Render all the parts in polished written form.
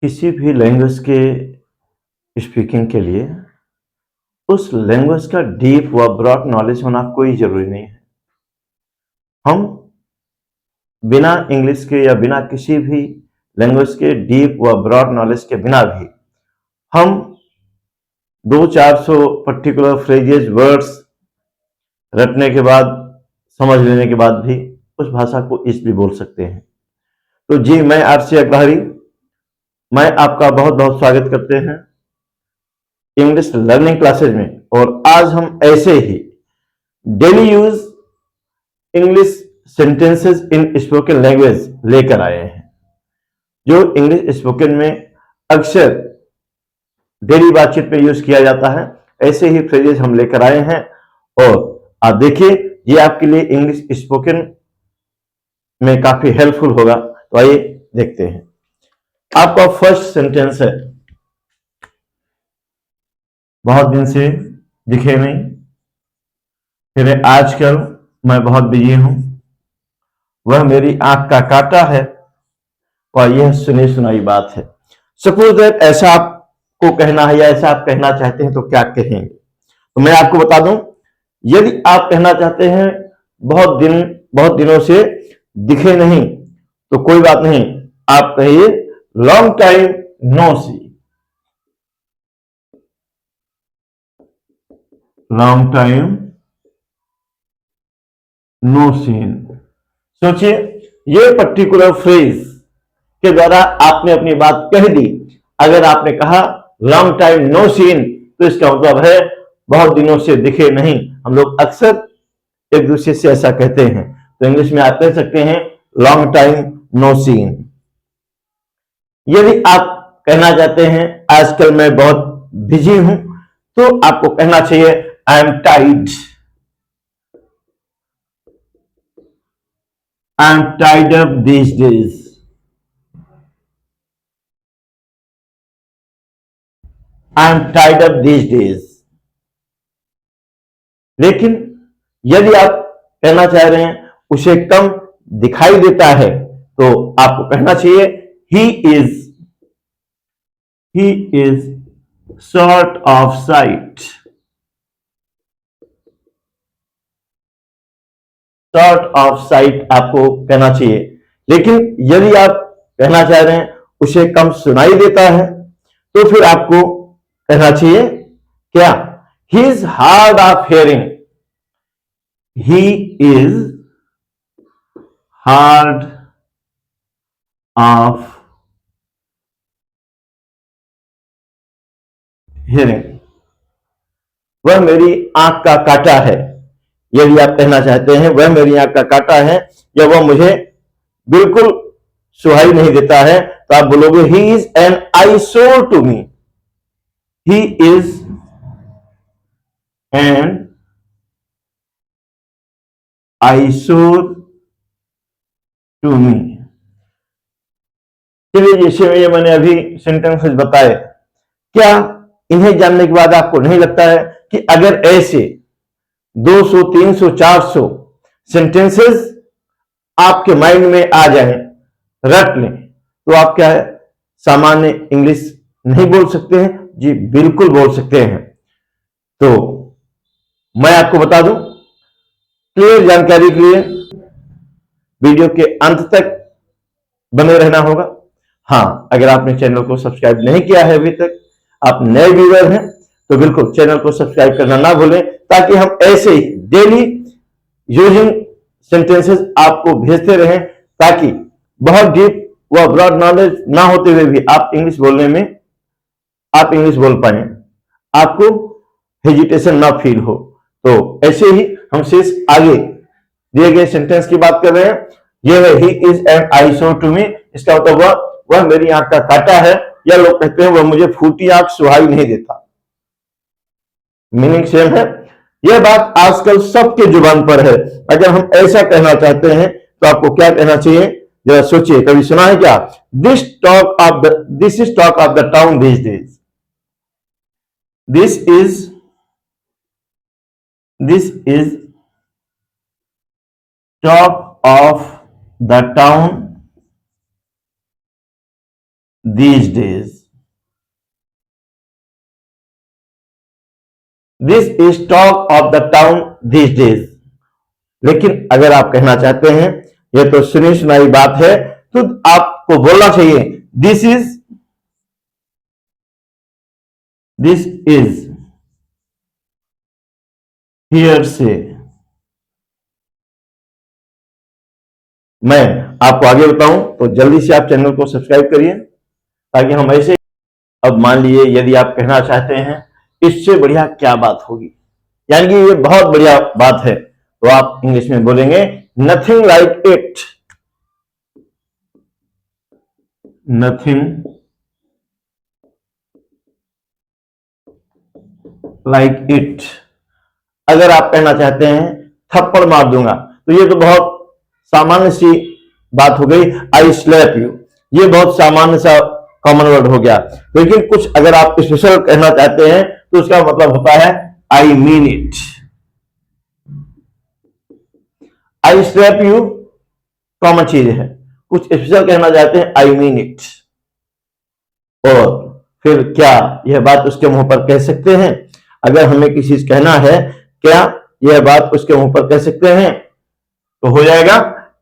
किसी भी लैंग्वेज के स्पीकिंग के लिए उस लैंग्वेज का डीप व ब्रॉड नॉलेज होना कोई जरूरी नहीं है। हम बिना इंग्लिश के या बिना किसी भी लैंग्वेज के डीप व ब्रॉड नॉलेज के बिना भी हम 200-400 पर्टिकुलर फ्रेजेस वर्ड्स रटने के बाद, समझ लेने के बाद भी उस भाषा को इजीली बोल सकते हैं। तो जी, मैं आरसी अग्रहरी, मैं आपका बहुत बहुत स्वागत करते हैं इंग्लिश लर्निंग क्लासेज में। और आज हम ऐसे ही daily use English sentences in spoken language लेकर आए हैं, जो इंग्लिश स्पोकन में अक्सर डेली बातचीत में यूज किया जाता है। ऐसे ही फ्रेजेस हम लेकर आए हैं और आप देखिए, ये आपके लिए इंग्लिश स्पोकन में काफी हेल्पफुल होगा। तो आइए देखते हैं। आपका फर्स्ट सेंटेंस है, बहुत दिन से दिखे नहीं, फिर आजकल मैं बहुत बिजी हूं, वह मेरी आंख का कांटा है और यह सुनी सुनाई बात है। सपोज दैट ऐसा आपको कहना है या ऐसा आप कहना चाहते हैं तो क्या कहेंगे? तो मैं आपको बता दूं, यदि आप कहना चाहते हैं बहुत दिनों से दिखे नहीं, तो कोई बात नहीं, आप कहिए long time no see. Long time no seen. सोचिए, ये पर्टिकुलर फ्रेज के द्वारा आपने अपनी बात कह दी। अगर आपने कहा लॉन्ग टाइम नो सीन, तो इसका मतलब है बहुत दिनों से दिखे नहीं। हम लोग अक्सर एक दूसरे से ऐसा कहते हैं, तो इंग्लिश में आप कह सकते हैं लॉन्ग टाइम नो सीन। यदि आप कहना चाहते हैं आजकल मैं बहुत बिजी हूं, तो आपको कहना चाहिए I am tied. I am tied up these days. I am tied up these days. लेकिन यदि आप कहना चाह रहे हैं उसे कम दिखाई देता है, तो आपको कहना चाहिए he is short of site. Short of site आपको कहना चाहिए। लेकिन यदि आप कहना चाह रहे हैं उसे कम सुनाई देता है, तो फिर आपको कहना चाहिए क्या? He is hard of hearing. He is hard of hearing. वह मेरी आंख का कांटा है। यदि आप कहना चाहते हैं वह मेरी आंख का कांटा है या वह मुझे बिल्कुल सुहाई नहीं देता है, तो आप बोलोगे he is an eyesore to me. He is an eyesore to me. चलिए, जैसे मैंने अभी सेंटेंसेस बताए, क्या इन्हें जानने के बाद आपको नहीं लगता है कि अगर ऐसे 200, 300, 400 सेंटेंसेस आपके माइंड में आ जाए, रट लें, तो आप क्या है, सामान्य इंग्लिश नहीं बोल सकते हैं? जी बिल्कुल बोल सकते हैं। तो मैं आपको बता दूं, क्लियर जानकारी के लिए वीडियो के अंत तक बने रहना होगा। हाँ, अगर आपने चैनल को सब्सक्राइब नहीं किया है अभी तक, आप नए व्यूअर हैं, तो बिल्कुल चैनल को सब्सक्राइब करना ना भूलें, ताकि हम ऐसे ही डेली यूजिंग सेंटेंसेस आपको भेजते रहें, ताकि बहुत डीप व ब्रॉड नॉलेज ना होते हुए भी आप इंग्लिश बोलने में आप इंग्लिश बोल पाए, आपको हेजिटेशन ना फील हो। तो ऐसे ही हम शेष आगे दिए गए सेंटेंस की बात कर रहे हैं। ये है he is an eyesore to me. इसका मतलब वह मेरी आंख का कांटा है, या लोग कहते हैं वह मुझे फूटी आंख सुहाई नहीं देता। मीनिंग सेम है। यह बात आजकल सबके जुबान पर है। अगर हम ऐसा कहना चाहते हैं तो आपको क्या कहना चाहिए? जरा सोचिए, कभी सुना है क्या? This is talk of the town these days. This is talk of the town these days. This is talk of the town these days. लेकिन अगर आप कहना चाहते हैं यह तो सुनी सुनाई बात है, तो आपको बोलना चाहिए दिस इज हियर से। मैं आपको आगे बताऊं तो जल्दी से आप चैनल को सब्सक्राइब करिए, ताकि हम ऐसे। अब मान लीजिए यदि आप कहना चाहते हैं इससे बढ़िया क्या बात होगी, यानी कि ये बहुत बढ़िया बात है, तो आप इंग्लिश में बोलेंगे nothing like it. Nothing like it. अगर आप कहना चाहते हैं थप्पड़ मार दूंगा, तो ये तो बहुत सामान्य सी बात हो गई, आई स्लैप यू, ये बहुत सामान्य सा कॉमन वर्ड हो गया। लेकिन कुछ अगर आप स्पेशल कहना चाहते हैं तो उसका मतलब होता है I mean it. I slap you common चीज है, कुछ स्पेशल कहना चाहते हैं आई मीन इट। और फिर क्या यह बात उसके मुंह पर कह सकते हैं? अगर हमें किसी चीज कहना है, क्या यह बात उसके मुंह पर कह सकते हैं? तो हो जाएगा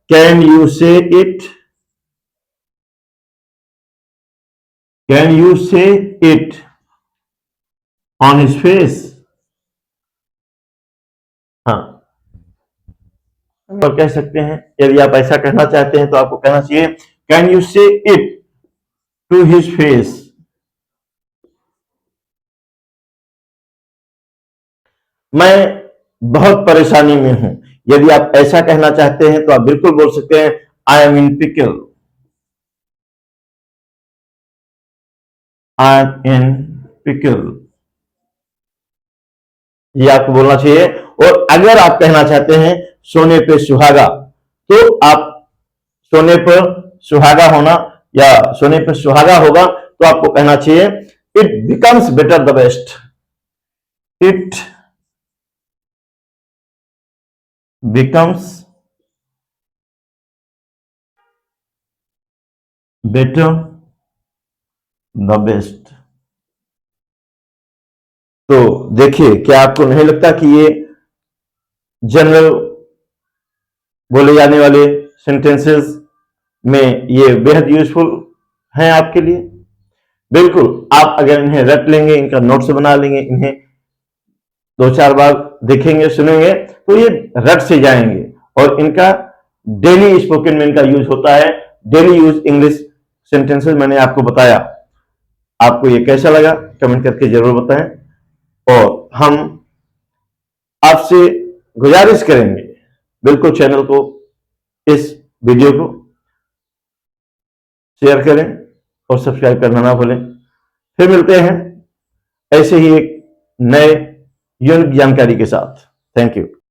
कैन यू से इट, कैन यू से इट ऑन हिज फेस। हाँ, पर कह सकते हैं। यदि आप ऐसा कहना चाहते हैं तो आपको कहना चाहिए कैन यू से इट टू हिज फेस। मैं बहुत परेशानी में हूं, यदि आप ऐसा कहना चाहते हैं तो आप बिल्कुल बोल सकते हैं I am in pickle, I am in pickle, ये आपको बोलना चाहिए। और अगर आप कहना चाहते हैं सोने पे सुहागा, तो आप सोने पर सुहागा होना या सोने पर सुहागा होगा, तो आपको कहना चाहिए it becomes better the best, it becomes better the best। तो देखिए, क्या आपको नहीं लगता कि ये जनरल बोले जाने वाले सेंटेंसेस में ये बेहद यूजफुल हैं आपके लिए? बिल्कुल, आप अगर इन्हें रट लेंगे, इनका नोट्स बना लेंगे, इन्हें 2-4 बार देखेंगे सुनेंगे, तो ये रट से जाएंगे। और इनका डेली स्पोकन में इनका यूज होता है, डेली यूज इंग्लिश सेंटेंसेस मैंने आपको बताया। आपको ये कैसा लगा कमेंट करके जरूर बताएं। और हम आपसे गुजारिश करेंगे, बिल्कुल चैनल को, इस वीडियो को शेयर करें और सब्सक्राइब करना ना भूलें। फिर मिलते हैं ऐसे ही एक नए यूनिक जानकारी के साथ। Thank you.